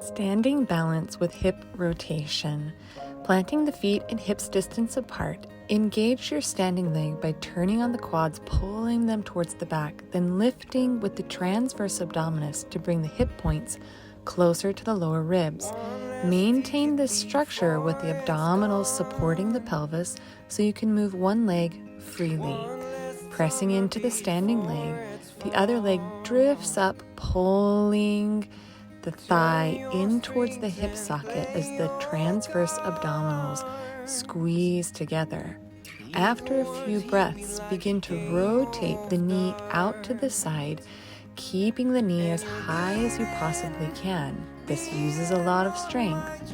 Standing balance with hip rotation. Planting the feet and hips distance apart. Engage your standing leg by turning on the quads, pulling them towards the back, then lifting with the transverse abdominis to bring the hip points closer to the lower ribs. Maintain this structure with the abdominals supporting the pelvis so you can move one leg freely. Pressing into the standing leg, the other leg drifts up, pulling the thigh in towards the hip socket as the transverse abdominals squeeze together. After a few breaths, begin to rotate the knee out to the side, keeping the knee as high as you possibly can. This uses a lot of strength.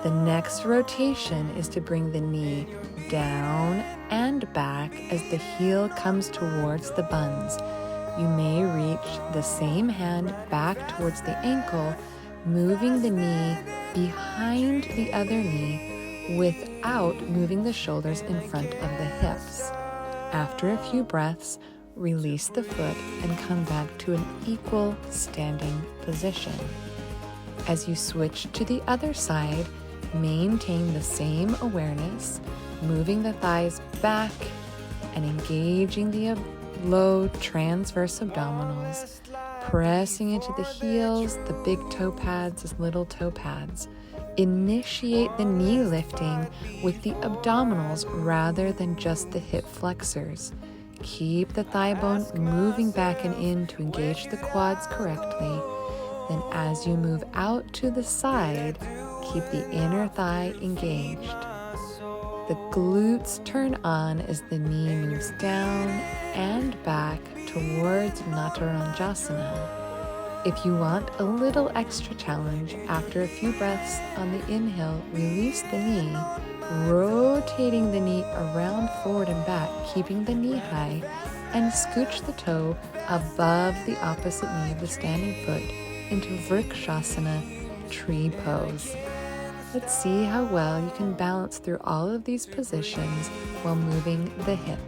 The next rotation is to bring the knee down and back as the heel comes towards the buns. You may reach the same hand back towards the ankle, moving the knee behind the other knee without moving the shoulders in front of the hips. After a few breaths, release the foot and come back to an equal standing position. As you switch to the other side, maintain the same awareness, moving the thighs back and engaging the low transverse abdominals, pressing into the heels, the big toe pads as little toe pads. Initiate the knee lifting with the abdominals rather than just the hip flexors. Keep the thigh bone moving back and in to engage the quads correctly. Then as you move out to the side, keep the inner thigh engaged. The glutes turn on as the knee moves down and back towards Nataranjasana. If you want a little extra challenge, after a few breaths on the inhale, release the knee, rotating the knee around forward and back, keeping the knee high, and scooch the toe above the opposite knee of the standing foot into Vrkśasana tree pose. Let's see how well you can balance through all of these positions while moving the hip.